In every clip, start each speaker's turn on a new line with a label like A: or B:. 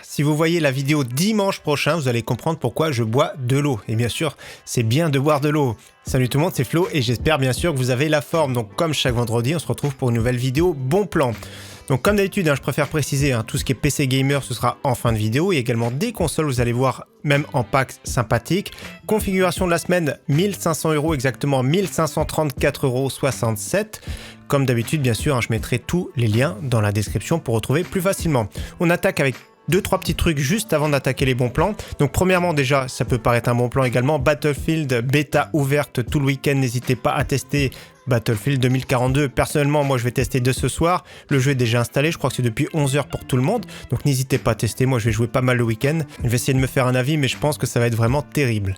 A: Si vous voyez la vidéo dimanche prochain, vous allez comprendre pourquoi je bois de l'eau. Et bien sûr, c'est bien de boire de l'eau. Salut tout le monde, c'est Flo et j'espère bien sûr que vous avez la forme. Donc comme chaque vendredi, on se retrouve pour une nouvelle vidéo bon plan. Donc comme d'habitude, je préfère préciser, tout ce qui est PC Gamer, ce sera en fin de vidéo. Et également des consoles, vous allez voir, même en pack sympathique. Configuration de la semaine, 1500 €, exactement 1534,67 €. Comme d'habitude, bien sûr, je mettrai tous les liens dans la description pour retrouver plus facilement. On attaque avec 2-3 petits trucs juste avant d'attaquer les bons plans. Donc premièrement déjà, ça peut paraître un bon plan également, Battlefield bêta ouverte tout le week-end, n'hésitez pas à tester Battlefield 2042. Personnellement, moi je vais tester dès ce soir. Le jeu est déjà installé, je crois que c'est depuis 11 h pour tout le monde. Donc n'hésitez pas à tester, moi je vais jouer pas mal le week-end. Je vais essayer de me faire un avis, mais je pense que ça va être vraiment terrible.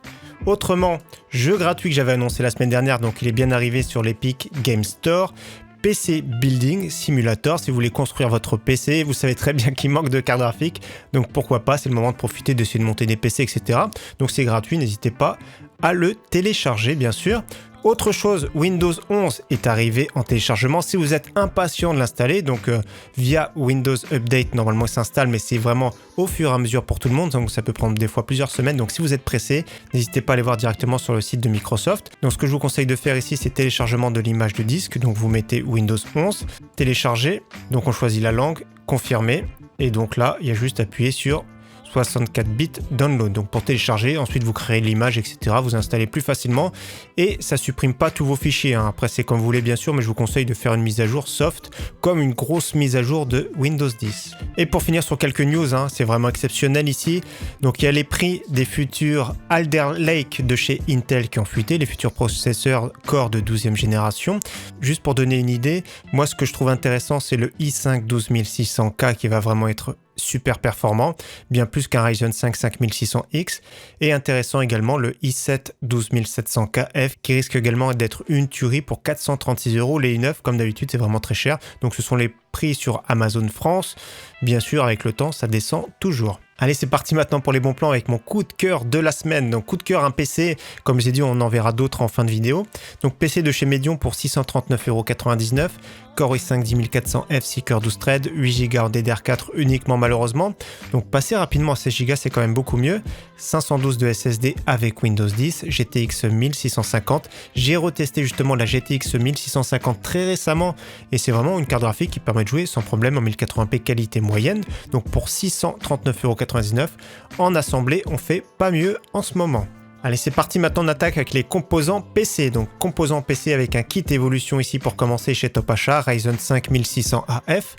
A: Autrement, jeu gratuit que j'avais annoncé la semaine dernière, donc il est bien arrivé sur l'Epic Game Store. PC Building Simulator, si vous voulez construire votre PC, vous savez très bien qu'il manque de cartes graphiques, donc pourquoi pas, c'est le moment de profiter d'essayer de monter des PC, etc. Donc c'est gratuit, n'hésitez pas à le télécharger, bien sûr. Autre chose, Windows 11 est arrivé en téléchargement. Si vous êtes impatient de l'installer, donc via Windows Update, normalement il s'installe, mais c'est vraiment au fur et à mesure pour tout le monde, donc ça peut prendre des fois plusieurs semaines. Donc si vous êtes pressé, n'hésitez pas à aller voir directement sur le site de Microsoft. Donc ce que je vous conseille de faire ici, c'est téléchargement de l'image de disque. Donc vous mettez Windows 11, télécharger, donc on choisit la langue, confirmer, et donc là, il y a juste à appuyer sur 64 bits download, donc pour télécharger, ensuite vous créez l'image, etc. Vous installez plus facilement et ça supprime pas tous vos fichiers. Après c'est comme vous voulez bien sûr, mais je vous conseille de faire une mise à jour soft, comme une grosse mise à jour de Windows 10. Et pour finir sur quelques news, c'est vraiment exceptionnel ici. Donc il y a les prix des futurs Alder Lake de chez Intel qui ont fuité, les futurs processeurs Core de 12e génération. Juste pour donner une idée, moi ce que je trouve intéressant, c'est le i5 12600K qui va vraiment être super performant, bien plus qu'un Ryzen 5 5600X, et intéressant également le i7 12700KF qui risque également d'être une tuerie pour 436 €, les i9 comme d'habitude c'est vraiment très cher, donc ce sont les prix sur Amazon France, bien sûr avec le temps ça descend toujours. Allez, c'est parti maintenant pour les bons plans avec mon coup de cœur de la semaine. Donc coup de cœur, un PC, comme j'ai dit, on en verra d'autres en fin de vidéo. Donc PC de chez Medion pour 639,99 €, Core i5 10400F, 6 cœurs 12 threads, 8 Go en DDR4 uniquement malheureusement. Donc passer rapidement à 16 Go, c'est quand même beaucoup mieux. 512 de SSD avec Windows 10, GTX 1650. J'ai retesté justement la GTX 1650 très récemment et c'est vraiment une carte graphique qui permet de jouer sans problème en 1080p qualité moyenne. Donc pour 639,99 €, en assemblée, on fait pas mieux en ce moment. Allez, c'est parti, maintenant on attaque avec les composants PC. Donc composants PC avec un kit évolution ici pour commencer chez Top Achat, Ryzen 5 1600AF.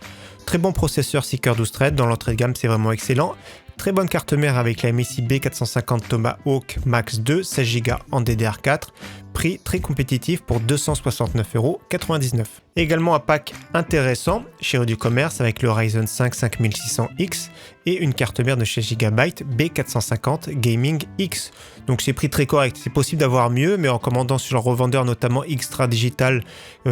A: Très bon processeur 6 cœurs 12 threads, dans l'entrée de gamme c'est vraiment excellent. Très bonne carte mère avec la MSI B450 Tomahawk Max 2, 16 Go en DDR4. Prix très compétitif pour 269,99 €. Également un pack intéressant chez Rue du Commerce avec le Ryzen 5 5600X et une carte mère de chez Gigabyte B450 Gaming X. Donc c'est prix très correct, c'est possible d'avoir mieux, mais en commandant sur le revendeur notamment Extra Digital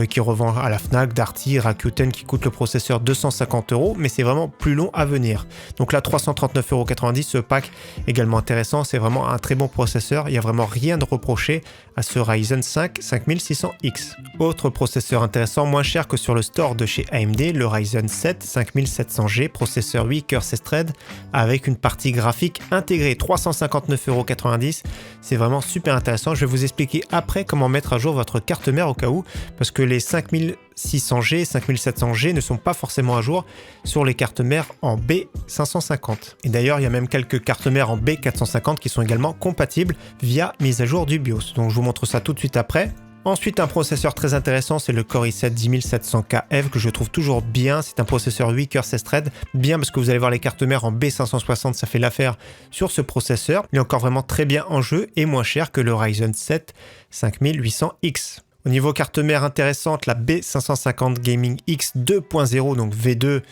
A: qui revend à la Fnac, Darty, Rakuten qui coûte le processeur 250 €, mais c'est vraiment plus long à venir. Donc là 339,90 €, ce pack également intéressant, c'est vraiment un très bon processeur, il n'y a vraiment rien de reproché à ce Ryzen 5 5600X. Autre processeur intéressant, moins cher que sur le store de chez AMD, le Ryzen 7 5700G, processeur 8 cœurs 16 threads avec une partie graphique intégrée, 359,90 €. C'est vraiment super intéressant. Je vais vous expliquer après comment mettre à jour votre carte mère au cas où, parce que les 5600G, 5700G ne sont pas forcément à jour sur les cartes mères en B550. Et d'ailleurs, il y a même quelques cartes mères en B450 qui sont également compatibles via mise à jour du BIOS. Donc je vous montre ça tout de suite après. Ensuite, un processeur très intéressant, c'est le Core i7 10700KF que je trouve toujours bien. C'est un processeur 8 cœurs 16 threads, bien parce que vous allez voir les cartes mères en B560, ça fait l'affaire sur ce processeur. Il est encore vraiment très bien en jeu et moins cher que le Ryzen 7 5800X. Au niveau carte mère intéressante, la B550 Gaming X 2.0, donc V2,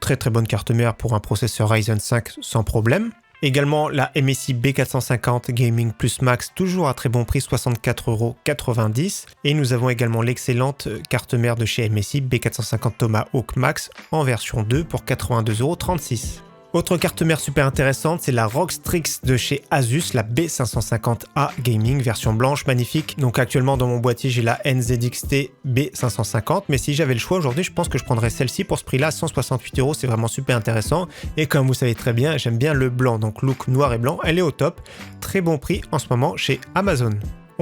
A: très très bonne carte mère pour un processeur Ryzen 5 sans problème. Également la MSI B450 Gaming Plus Max, toujours à très bon prix, 64,90 €. Et nous avons également l'excellente carte mère de chez MSI B450 Tomahawk Max en version 2 pour 82,36 €. Autre carte mère super intéressante, c'est la ROG Strix de chez Asus, la B550A Gaming, version blanche, magnifique. Donc actuellement dans mon boîtier, j'ai la NZXT B550, mais si j'avais le choix aujourd'hui, je pense que je prendrais celle-ci pour ce prix-là, 168 €, c'est vraiment super intéressant. Et comme vous savez très bien, j'aime bien le blanc, donc look noir et blanc, elle est au top. Très bon prix en ce moment chez Amazon.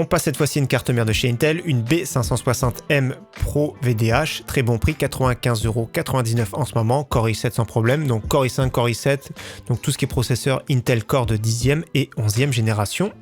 A: On passe cette fois-ci une carte mère de chez Intel, une B560M Pro VDH, très bon prix, 95,99 € en ce moment, Core i7 sans problème, donc Core i5, Core i7, donc tout ce qui est processeur Intel Core de 10e et 11e génération.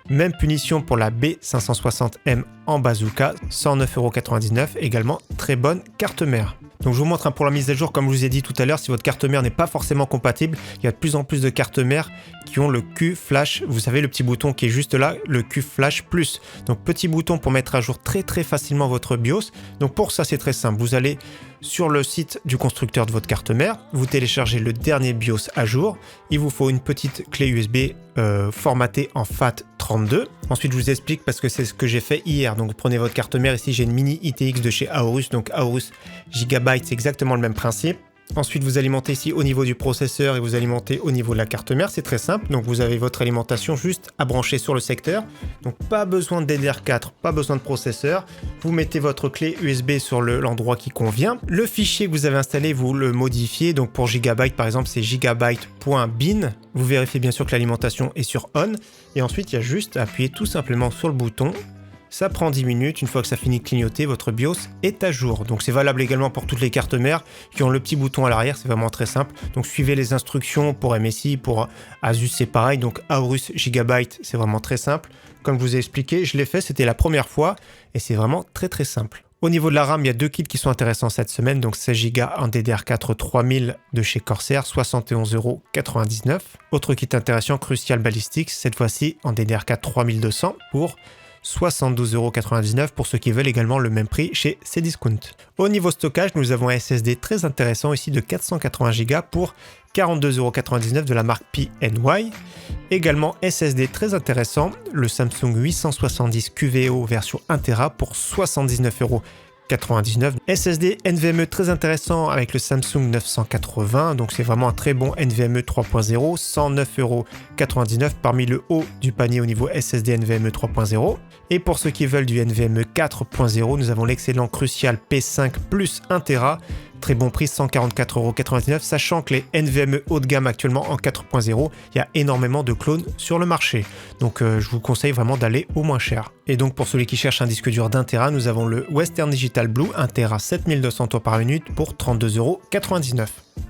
A: Même punition pour la B560M en bazooka, 109,99 €, également très bonne carte mère. Donc je vous montre pour la mise à jour, comme je vous ai dit tout à l'heure, si votre carte mère n'est pas forcément compatible, il y a de plus en plus de cartes mères qui ont le Q-Flash, vous savez le petit bouton qui est juste là, le Q-Flash Plus. Donc petit bouton pour mettre à jour très facilement votre BIOS. Donc pour ça c'est très simple, vous allez sur le site du constructeur de votre carte mère, vous téléchargez le dernier BIOS à jour, il vous faut une petite clé USB formatée en FAT32. Ensuite je vous explique parce que c'est ce que j'ai fait hier, donc vous prenez votre carte mère, ici j'ai une mini ITX de chez Aorus, donc Aorus Gigabyte, c'est exactement le même principe. Ensuite, vous alimentez ici au niveau du processeur et vous alimentez au niveau de la carte mère. C'est très simple. Donc, vous avez votre alimentation juste à brancher sur le secteur. Donc, pas besoin de DDR4, pas besoin de processeur. Vous mettez votre clé USB sur l'endroit qui convient. Le fichier que vous avez installé, vous le modifiez. Donc, pour Gigabyte, par exemple, c'est gigabyte.bin. Vous vérifiez bien sûr que l'alimentation est sur on. Et ensuite, il y a juste à appuyer tout simplement sur le bouton. Ça prend 10 minutes, une fois que ça finit de clignoter, votre BIOS est à jour. Donc c'est valable également pour toutes les cartes mères qui ont le petit bouton à l'arrière, c'est vraiment très simple. Donc suivez les instructions pour MSI, pour Asus c'est pareil, donc Aorus Gigabyte c'est vraiment très simple. Comme je vous ai expliqué, je l'ai fait, c'était la première fois et c'est vraiment très simple. Au niveau de la RAM, il y a deux kits qui sont intéressants cette semaine, donc 16 Go en DDR4 3000 de chez Corsair, 71,99 €. Autre kit intéressant, Crucial Ballistics, cette fois-ci en DDR4 3200 pour 72,99 € pour ceux qui veulent également le même prix chez Cdiscount. Au niveau stockage, nous avons un SSD très intéressant ici de 480 Go pour 42,99 € de la marque PNY. Également SSD très intéressant, le Samsung 870 QVO version 1 Tera pour 79,99 €. SSD NVMe très intéressant avec le Samsung 980, donc c'est vraiment un très bon NVMe 3.0, 109,99 € parmi le haut du panier au niveau SSD NVMe 3.0. Et pour ceux qui veulent du NVMe 4.0, nous avons l'excellent Crucial P5 plus 1 Tera, très bon prix, 144,99 €, sachant que les NVMe haut de gamme actuellement en 4.0, il y a énormément de clones sur le marché. Donc je vous conseille vraiment d'aller au moins cher. Et donc pour celui qui cherche un disque dur d'1 Tera, nous avons le Western Digital Blue 1 Tera 7200 tours par minute pour 32,99 €.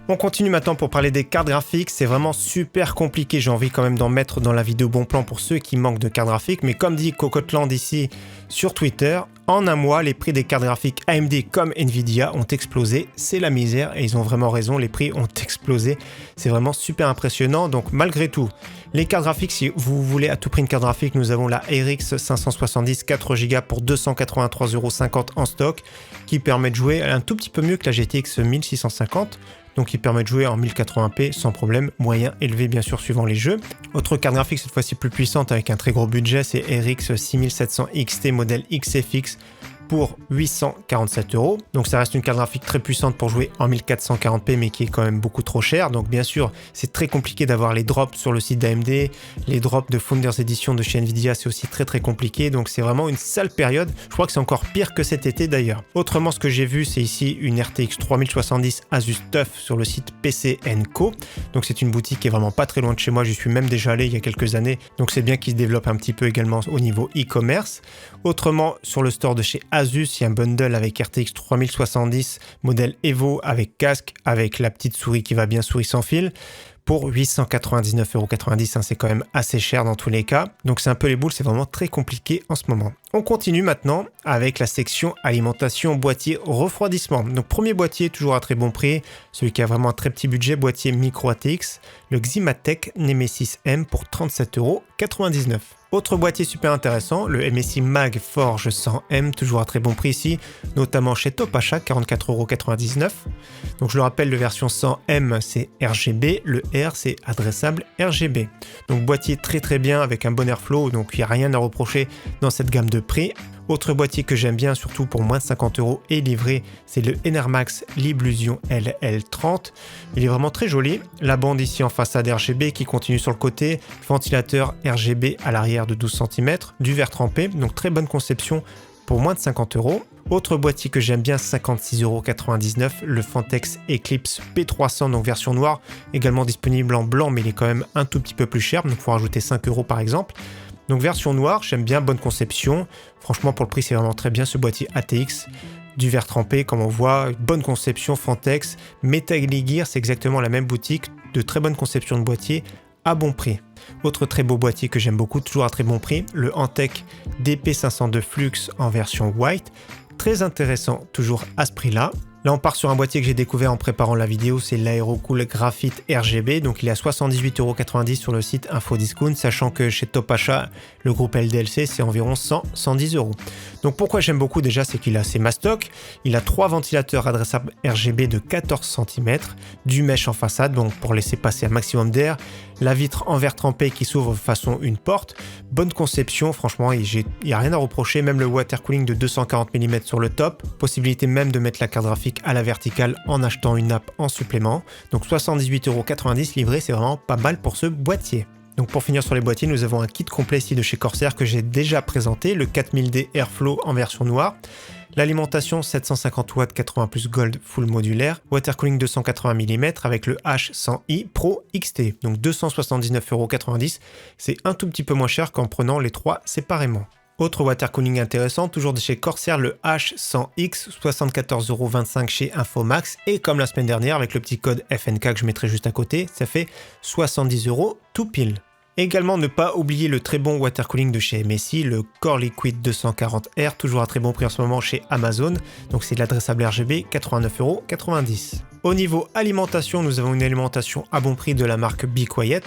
A: On continue maintenant pour parler des cartes graphiques, c'est vraiment super compliqué, j'ai envie quand même d'en mettre dans la vidéo bon plan pour ceux qui manquent de cartes graphiques, mais comme dit Cocotland ici sur Twitter, en un mois, les prix des cartes graphiques AMD comme Nvidia ont explosé, c'est la misère et ils ont vraiment raison, les prix ont explosé, c'est vraiment super impressionnant, donc malgré tout, les cartes graphiques, si vous voulez à tout prix une carte graphique, nous avons la RX 570 4 Go pour 283,50 € en stock, qui permet de jouer un tout petit peu mieux que la GTX 1650, donc il permet de jouer en 1080p sans problème, moyen élevé bien sûr suivant les jeux. Autre carte graphique cette fois-ci plus puissante avec un très gros budget, c'est RX 6700 XT modèle XFX pour 847 €. Donc ça reste une carte graphique très puissante pour jouer en 1440p mais qui est quand même beaucoup trop cher. Donc bien sûr, c'est très compliqué d'avoir les drops sur le site d'AMD, les drops de Founders Edition de chez Nvidia, c'est aussi très compliqué. Donc c'est vraiment une sale période. Je crois que c'est encore pire que cet été d'ailleurs. Autrement, ce que j'ai vu, c'est ici une RTX 3070 Asus TUF sur le site PC & Co. Donc c'est une boutique qui est vraiment pas très loin de chez moi. J'y suis même déjà allé il y a quelques années. Donc c'est bien qu'ils se développent un petit peu également au niveau e-commerce. Autrement, sur le store de chez Asus, il y a un bundle avec RTX 3070 modèle Evo avec casque, avec la petite souris qui va bien, souris sans fil, pour 899,90 €, c'est quand même assez cher dans tous les cas. Donc c'est un peu les boules, c'est vraiment très compliqué en ce moment. On continue maintenant avec la section alimentation, boîtier, refroidissement. Donc premier boîtier, toujours à très bon prix, celui qui a vraiment un très petit budget, boîtier micro ATX, le Ximatech Nemesis M pour 37,99 €. Autre boîtier super intéressant, le MSI Mag Forge 100M, toujours à très bon prix ici, notamment chez Top Achat, 44,99 €. Donc je le rappelle, la version 100M c'est RGB, le R c'est adressable RGB. Donc boîtier très bien avec un bon airflow, donc il n'y a rien à reprocher dans cette gamme de prix. Autre boîtier que j'aime bien, surtout pour moins de 50 € et livré, c'est le Enermax Liblusion LL30. Il est vraiment très joli. La bande ici en façade RGB qui continue sur le côté, ventilateur RGB à l'arrière de 12 cm, du verre trempé, donc très bonne conception pour moins de 50 €. Autre boîtier que j'aime bien, 56,99 €, le Fantex Eclipse P300, donc version noire, également disponible en blanc, mais il est quand même un tout petit peu plus cher, donc il faut rajouter 5 € par exemple. Donc version noire, j'aime bien, bonne conception. Franchement, pour le prix, c'est vraiment très bien ce boîtier ATX. Du verre trempé, comme on voit, bonne conception Fantex. Metal Gear, c'est exactement la même boutique, de très bonne conception de boîtier à bon prix. Autre très beau boîtier que j'aime beaucoup, toujours à très bon prix, le Antec DP502 Flux en version white. Très intéressant, toujours à ce prix-là. Là, on part sur un boîtier que j'ai découvert en préparant la vidéo, c'est l'Aerocool Graphite RGB. Donc, il est à 78,90 € sur le site Infodiscount, sachant que chez Top Achat, le groupe LDLC, c'est environ 100-110 €. Donc, pourquoi j'aime beaucoup déjà, c'est qu'il a ses mastocs. Il a 3 ventilateurs adressables RGB de 14 cm, du mesh en façade, donc pour laisser passer un maximum d'air. La vitre en verre trempé qui s'ouvre façon une porte. Bonne conception, franchement, il n'y a rien à reprocher. Même le water cooling de 240 mm sur le top. Possibilité même de mettre la carte graphique à la verticale en achetant une nappe en supplément. Donc 78,90 € livré, c'est vraiment pas mal pour ce boîtier. Donc pour finir sur les boîtiers, nous avons un kit complet ici de chez Corsair que j'ai déjà présenté, le 4000D Airflow en version noire. L'alimentation 750 watts 80+ Gold full modulaire, water cooling 280 mm avec le H100i Pro XT, donc 279,90 €, c'est un tout petit peu moins cher qu'en prenant les trois séparément. Autre water cooling intéressant, toujours de chez Corsair, le H100X, 74,25 € chez Infomax, et comme la semaine dernière avec le petit code FNK que je mettrai juste à côté, ça fait 70 € tout pile. Également, ne pas oublier le très bon water cooling de chez MSI, le Core Liquid 240R, toujours à très bon prix en ce moment chez Amazon. Donc c'est de l'adressable RGB, 89,90 €. Au niveau alimentation, nous avons une alimentation à bon prix de la marque Be Quiet.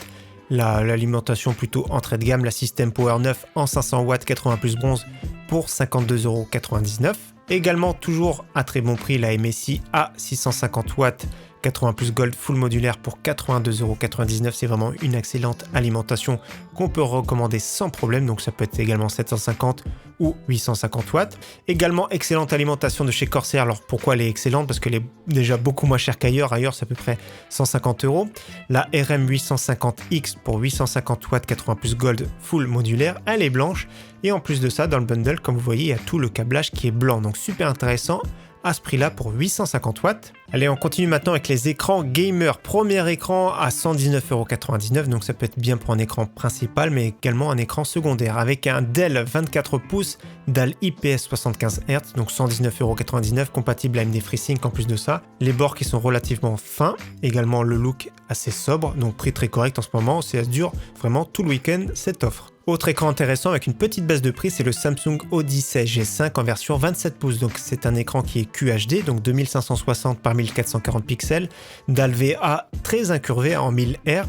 A: L'alimentation plutôt entrée de gamme, la System Power 9 en 500 watts 80+ bronze pour 52,99 €. Également, toujours à très bon prix, la MSI A 650 watts 80+ Gold full modulaire pour 82,99 €. C'est vraiment une excellente alimentation qu'on peut recommander sans problème. Donc ça peut être également 750 ou 850 watts. Également, excellente alimentation de chez Corsair. Alors pourquoi elle est excellente? Parce qu'elle est déjà beaucoup moins chère qu'ailleurs. Ailleurs, c'est à peu près 150 €. La RM 850X pour 850 watts 80+ Gold full modulaire, elle est blanche. Et en plus de ça, dans le bundle, comme vous voyez, il y a tout le câblage qui est blanc. Donc super intéressant à ce prix-là pour 850 watts. Allez, on continue maintenant avec les écrans gamer. Premier écran à 119,99 €, donc ça peut être bien pour un écran principal, mais également un écran secondaire, avec un Dell 24 pouces, dalle IPS 75 Hz, donc 119,99 €, compatible AMD FreeSync en plus de ça. Les bords qui sont relativement fins, également le look assez sobre, donc prix très correct en ce moment, ça dure vraiment tout le week-end cette offre. Autre écran intéressant avec une petite baisse de prix, c'est le Samsung Odyssey G5 en version 27 pouces. Donc c'est un écran qui est QHD, donc 2560 par 1440 pixels, dalle VA très incurvée en 1000 Hz.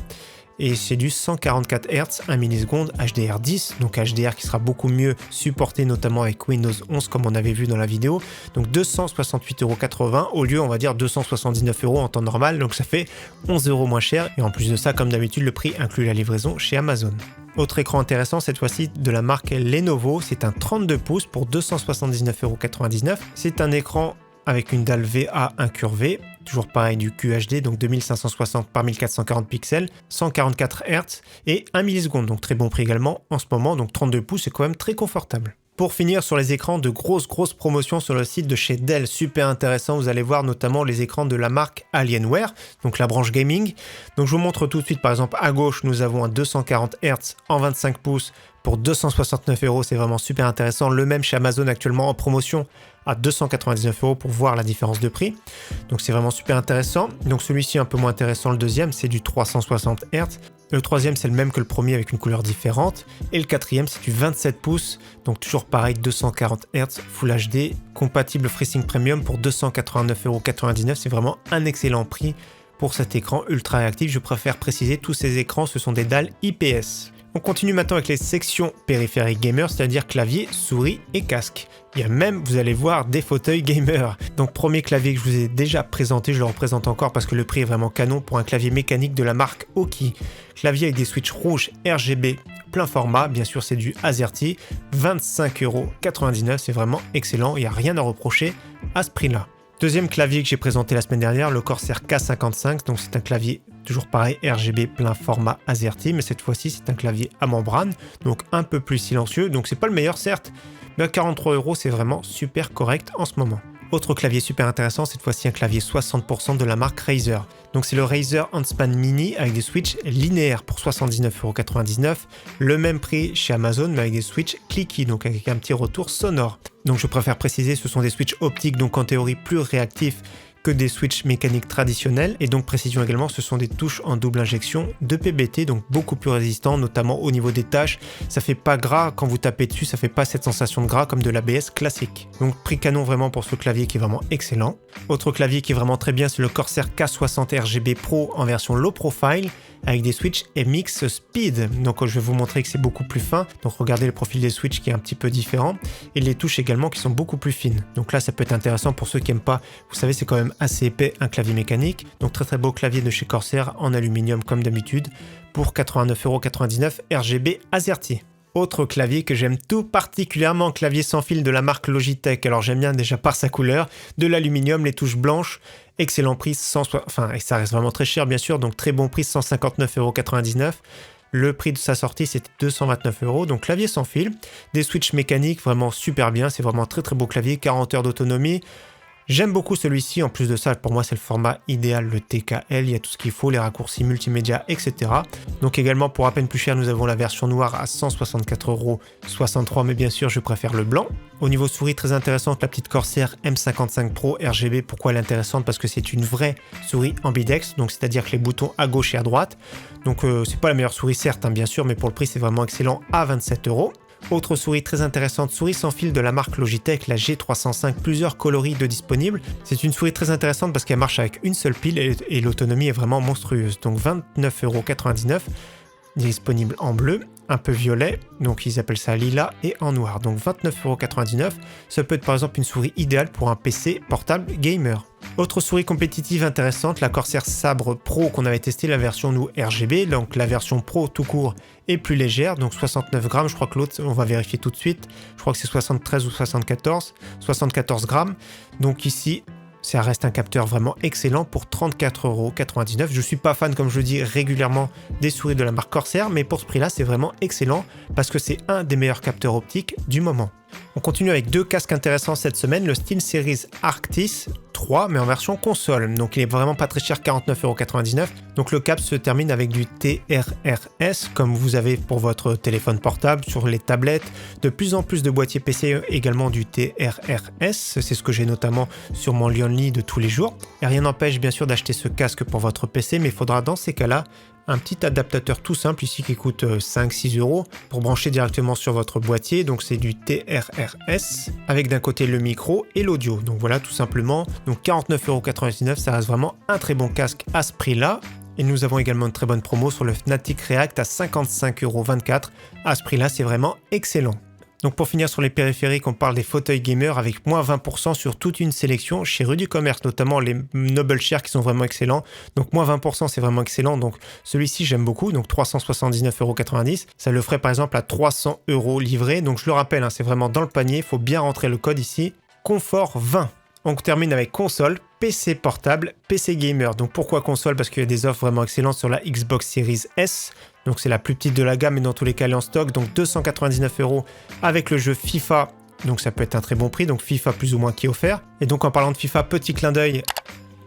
A: Et c'est du 144 Hz, 1 milliseconde, HDR10, donc HDR qui sera beaucoup mieux supporté notamment avec Windows 11 comme on avait vu dans la vidéo. Donc 268,80 € au lieu, on va dire 279 € en temps normal, donc ça fait 11 € moins cher. Et en plus de ça, comme d'habitude, le prix inclut la livraison chez Amazon. Autre écran intéressant, cette fois-ci de la marque Lenovo, c'est un 32 pouces pour 279,99 €. C'est un écran avec une dalle VA incurvée, toujours pareil du QHD, donc 2560 par 1440 pixels, 144 Hz et 1 milliseconde, donc très bon prix également en ce moment, donc 32 pouces c'est quand même très confortable. Pour finir sur les écrans, de grosses promotions sur le site de chez Dell, super intéressant, vous allez voir notamment les écrans de la marque Alienware, donc la branche gaming. Donc je vous montre tout de suite, par exemple à gauche nous avons un 240 Hz en 25 pouces pour 269 €, c'est vraiment super intéressant, le même chez Amazon actuellement en promotion à 299 € pour voir la différence de prix. Donc c'est vraiment super intéressant. Donc celui-ci un peu moins intéressant, le deuxième c'est du 360 Hz. Le troisième c'est le même que le premier avec une couleur différente. Et le quatrième c'est du 27 pouces, donc toujours pareil 240 Hz Full HD, compatible FreeSync Premium pour 289,99 €. C'est vraiment un excellent prix pour cet écran ultra réactif. Je préfère préciser, tous ces écrans ce sont des dalles IPS. On continue maintenant avec les sections périphériques gamer, c'est-à-dire clavier, souris et casque. Il y a même, vous allez voir, des fauteuils gamer. Donc premier clavier que je vous ai déjà présenté, je le représente encore parce que le prix est vraiment canon pour un clavier mécanique de la marque Aukey. Clavier avec des switches rouges RGB plein format, bien sûr c'est du AZERTY, 25,99 €, c'est vraiment excellent, il n'y a rien à reprocher à ce prix-là. Deuxième clavier que j'ai présenté la semaine dernière, le Corsair K55, donc c'est un clavier toujours pareil RGB plein format AZERTY, mais cette fois-ci c'est un clavier à membrane, donc un peu plus silencieux, donc c'est pas le meilleur certes, mais à 43 € c'est vraiment super correct en ce moment. Autre clavier super intéressant, cette fois-ci un clavier 60% de la marque Razer. Donc c'est le Razer Handspan Mini avec des switches linéaires pour 79,99 €. Le même prix chez Amazon mais avec des switches clicky, donc avec un petit retour sonore. Donc je préfère préciser, ce sont des switches optiques, donc en théorie plus réactifs que des switches mécaniques traditionnels, et donc précision également, ce sont des touches en double injection de PBT, donc beaucoup plus résistants, notamment au niveau des tâches. Ça fait pas gras quand vous tapez dessus, ça fait pas cette sensation de gras comme de l'ABS classique. Donc prix canon vraiment pour ce clavier qui est vraiment excellent. Autre clavier qui est vraiment très bien, c'est le Corsair K60 RGB Pro en version low profile avec des switches MX Speed. Donc je vais vous montrer que c'est beaucoup plus fin. Donc regardez le profil des switches qui est un petit peu différent et les touches également qui sont beaucoup plus fines. Donc là ça peut être intéressant pour ceux qui aiment pas. Vous savez c'est quand même assez épais un clavier mécanique. Donc très beau clavier de chez Corsair en aluminium comme d'habitude pour 89,99 € RGB AZERTY. Autre clavier que j'aime tout particulièrement, clavier sans fil de la marque Logitech. Alors j'aime bien déjà par sa couleur, de l'aluminium, les touches blanches, excellent prix, et ça reste vraiment très cher bien sûr, donc très bon prix, 159,99 €. Le prix de sa sortie c'était 229 €, donc clavier sans fil, des switches mécaniques vraiment super bien, c'est vraiment très beau clavier, 40 heures d'autonomie. J'aime beaucoup celui-ci, en plus de ça, pour moi c'est le format idéal, le TKL, il y a tout ce qu'il faut, les raccourcis multimédia, etc. Donc également pour à peine plus cher, nous avons la version noire à 164,63 €, mais bien sûr je préfère le blanc. Au niveau souris, très intéressante, la petite Corsair M55 Pro RGB, pourquoi elle est intéressante? Parce que c'est une vraie souris ambidex, donc c'est-à-dire que les boutons à gauche et à droite. Donc c'est pas la meilleure souris certes, bien sûr, mais pour le prix c'est vraiment excellent à 27 €. Autre souris très intéressante, souris sans fil de la marque Logitech, la G305, plusieurs coloris de disponibles. C'est une souris très intéressante parce qu'elle marche avec une seule pile et l'autonomie est vraiment monstrueuse. Donc 29,99 €, disponible en bleu, un peu violet, donc ils appellent ça lila, et en noir. Donc 29,99 €, ça peut être par exemple une souris idéale pour un PC portable gamer. Autre souris compétitive intéressante, la Corsair Sabre Pro qu'on avait testé, la version nous RGB, donc la version Pro tout court est plus légère, donc 69 grammes, je crois que l'autre, on va vérifier tout de suite, je crois que c'est 73 ou 74 grammes, donc ici ça reste un capteur vraiment excellent pour 34,99 €. Je suis pas fan, comme je le dis régulièrement, des souris de la marque Corsair, mais pour ce prix-là, c'est vraiment excellent parce que c'est un des meilleurs capteurs optiques du moment. On continue avec deux casques intéressants cette semaine, le SteelSeries Arctis 3, mais en version console. Donc il est vraiment pas très cher, 49,99 €. Donc le câble se termine avec du TRRS, comme vous avez pour votre téléphone portable, sur les tablettes. De plus en plus de boîtiers PC également du TRRS, c'est ce que j'ai notamment sur mon Lionly de tous les jours. Et rien n'empêche bien sûr d'acheter ce casque pour votre PC, mais il faudra dans ces cas-là un petit adaptateur tout simple ici qui coûte 5-6 € pour brancher directement sur votre boîtier. Donc c'est du TRRS avec d'un côté le micro et l'audio. Donc voilà tout simplement. Donc 49,99 €, ça reste vraiment un très bon casque à ce prix-là. Et nous avons également une très bonne promo sur le Fnatic React à 55,24 €. À ce prix-là, c'est vraiment excellent. Donc pour finir sur les périphériques, on parle des fauteuils gamer avec moins 20% sur toute une sélection chez Rudy Commerce, notamment les Noble Chair qui sont vraiment excellents. Donc moins 20% c'est vraiment excellent, donc celui-ci j'aime beaucoup, donc 379,90 €. Ça le ferait par exemple à 300 € livré, donc je le rappelle, c'est vraiment dans le panier, il faut bien rentrer le code ici, confort 20. On termine avec console, PC portable, PC gamer. Donc pourquoi console? Parce qu'il y a des offres vraiment excellentes sur la Xbox Series S. Donc c'est la plus petite de la gamme, mais dans tous les cas elle est en stock. Donc 299 € avec le jeu FIFA. Donc ça peut être un très bon prix. Donc FIFA plus ou moins qui est offert. Et donc en parlant de FIFA, petit clin d'œil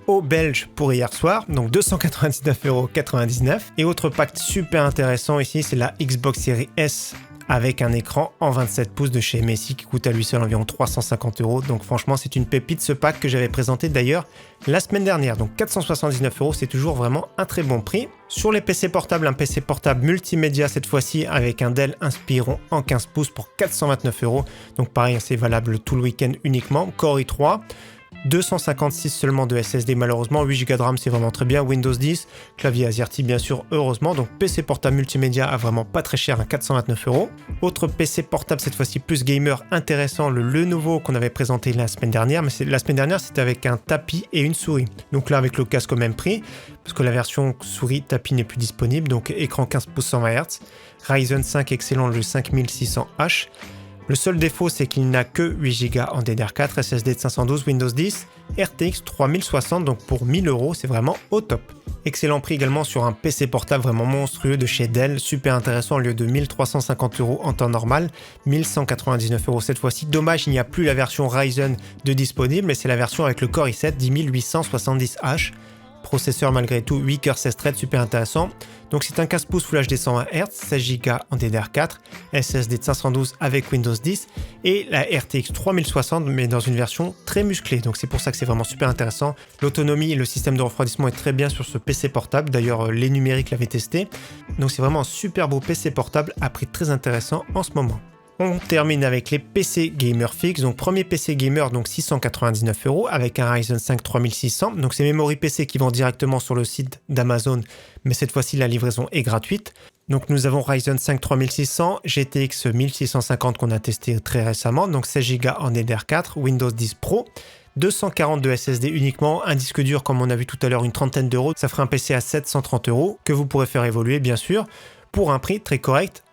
A: aux Belges pour hier soir. Donc 299,99 €. Et autre pack super intéressant ici, c'est la Xbox Series S avec un écran en 27 pouces de chez MSI qui coûte à lui seul environ 350 €. Donc franchement, c'est une pépite ce pack que j'avais présenté d'ailleurs la semaine dernière. Donc 479 €, c'est toujours vraiment un très bon prix. Sur les PC portables, un PC portable multimédia cette fois-ci avec un Dell Inspiron en 15 pouces pour 429 €. Donc pareil, c'est valable tout le week-end uniquement. Core i3. 256 seulement de SSD malheureusement, 8 Go de RAM c'est vraiment très bien, Windows 10, clavier AZERTY bien sûr heureusement, donc PC portable multimédia à vraiment pas très cher à 429 €. Autre PC portable cette fois-ci plus gamer intéressant, le Lenovo qu'on avait présenté la semaine dernière, mais la semaine dernière c'était avec un tapis et une souris. Donc là avec le casque au même prix, parce que la version souris tapis n'est plus disponible, donc écran 15 pouces 120 Hz, Ryzen 5 excellent le 5600H. Le seul défaut, c'est qu'il n'a que 8 Go en DDR4, SSD de 512, Windows 10, RTX 3060, donc pour 1000 €, c'est vraiment au top. Excellent prix également sur un PC portable vraiment monstrueux de chez Dell, super intéressant, au lieu de 1350 € en temps normal, 1199 € cette fois-ci. Dommage, il n'y a plus la version Ryzen de disponible, mais c'est la version avec le Core i7 10870H. Processeur malgré tout 8 cœurs 16 threads, super intéressant. Donc c'est un 15 pouces Full HD 120 Hz, 16 Go en DDR4, SSD de 512 avec Windows 10 et la RTX 3060 mais dans une version très musclée. Donc c'est pour ça que c'est vraiment super intéressant. L'autonomie et le système de refroidissement est très bien sur ce PC portable. D'ailleurs les numériques l'avaient testé. Donc c'est vraiment un super beau PC portable à prix très intéressant en ce moment. On termine avec les PC gamer fixes. Donc premier PC gamer, donc 699 € avec un Ryzen 5 3600. Donc c'est memory PC qui vend directement sur le site d'Amazon, mais cette fois-ci la livraison est gratuite. Donc nous avons Ryzen 5 3600, GTX 1650 qu'on a testé très récemment, donc 16 Go en DDR4, Windows 10 Pro. 242 SSD uniquement, un disque dur comme on a vu tout à l'heure, une trentaine d'euros, ça ferait un PC à 730 € que vous pourrez faire évoluer bien sûr, pour un prix très correct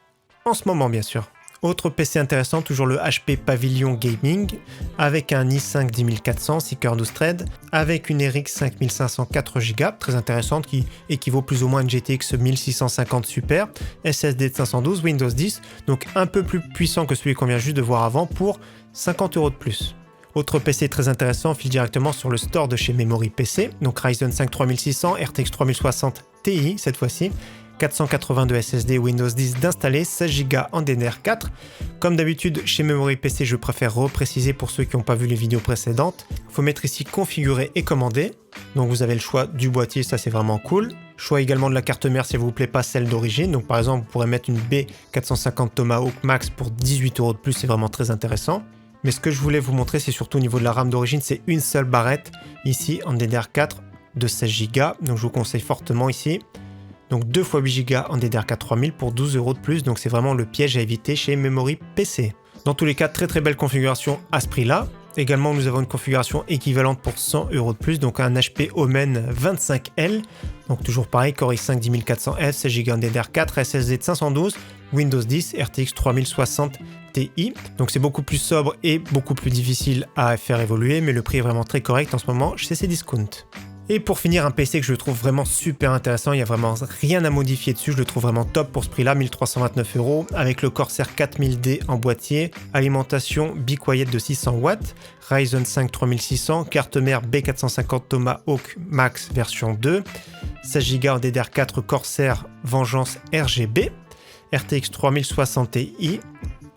A: en ce moment bien sûr. Autre PC intéressant, toujours le HP Pavilion Gaming, avec un i5 10400, 6 cœurs 12 threads, avec une RX 5500 4 Go, très intéressante, qui équivaut plus ou moins à une GTX 1650 Super, SSD de 512, Windows 10, donc un peu plus puissant que celui qu'on vient juste de voir avant, pour 50 € de plus. Autre PC très intéressant, file directement sur le store de chez Memory PC, donc Ryzen 5 3600, RTX 3060 Ti cette fois-ci, 482 SSD Windows 10 d'installer, 16 Go en DDR4. Comme d'habitude chez Memory PC, je préfère repréciser pour ceux qui n'ont pas vu les vidéos précédentes. Il faut mettre ici configurer et commander. Donc vous avez le choix du boîtier, ça c'est vraiment cool. Choix également de la carte mère si elle vous plaît pas celle d'origine. Donc par exemple vous pourrez mettre une B450 Tomahawk Max pour 18 € de plus, c'est vraiment très intéressant. Mais ce que je voulais vous montrer, c'est surtout au niveau de la RAM d'origine, c'est une seule barrette ici en DDR4 de 16 Go. Donc je vous conseille fortement ici. Donc 2 x 8 Go en DDR4 3000 pour 12 € de plus, donc c'est vraiment le piège à éviter chez Memory PC. Dans tous les cas, très très belle configuration à ce prix-là. Également, nous avons une configuration équivalente pour 100 € de plus, donc un HP Omen 25L. Donc toujours pareil, Core i5 10400F, 16 Go en DDR4, SSD de 512, Windows 10, RTX 3060 Ti. Donc c'est beaucoup plus sobre et beaucoup plus difficile à faire évoluer, mais le prix est vraiment très correct en ce moment chez Cdiscount. Et pour finir, un PC que je trouve vraiment super intéressant, il n'y a vraiment rien à modifier dessus, je le trouve vraiment top pour ce prix-là, 1329 €, avec le Corsair 4000D en boîtier, alimentation Be Quiet de 600 watts, Ryzen 5 3600, carte mère B450 Tomahawk Max version 2, 16 Go en DDR4 Corsair Vengeance RGB, RTX 3060 Ti,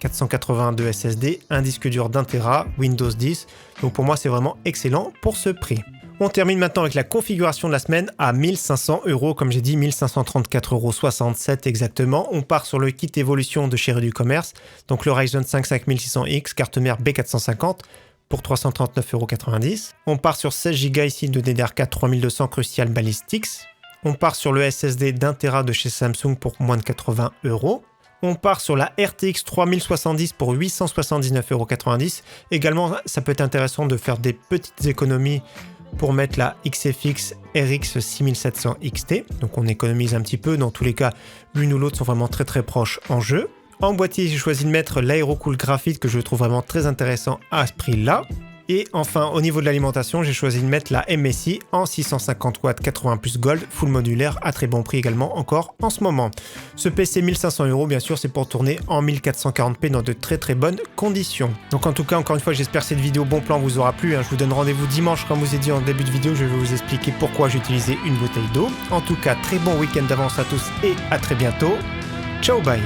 A: 482 SSD, un disque dur d'1 Tera, Windows 10, donc pour moi c'est vraiment excellent pour ce prix. On termine maintenant avec la configuration de la semaine à 1500 €, comme j'ai dit 1534,67 € exactement. On part sur le kit évolution de chez Rudy Commerce, donc le Ryzen 5 5600X, carte mère B450 pour 339,90 €. On part sur 16 Go ici de DDR4 3200 Crucial Ballistics. On part sur le SSD d'1 Tera de chez Samsung pour moins de 80 €. On part sur la RTX 3070 pour 879,90 €. Également, ça peut être intéressant de faire des petites économies pour mettre la XFX RX 6700 XT, donc on économise un petit peu, dans tous les cas l'une ou l'autre sont vraiment très très proches en jeu. En boîtier j'ai choisi de mettre l'Aerocool Graphite que je trouve vraiment très intéressant à ce prix là. Et enfin au niveau de l'alimentation j'ai choisi de mettre la MSI en 650 watts 80 plus Gold full modulaire à très bon prix également encore en ce moment. Ce PC 1500 € bien sûr c'est pour tourner en 1440p dans de très très bonnes conditions. Donc en tout cas encore une fois j'espère que cette vidéo bon plan vous aura plu, Je vous donne rendez-vous dimanche comme je vous ai dit en début de vidéo, je vais vous expliquer pourquoi j'ai utilisé une bouteille d'eau. En tout cas très bon week-end d'avance à tous et à très bientôt. Ciao bye.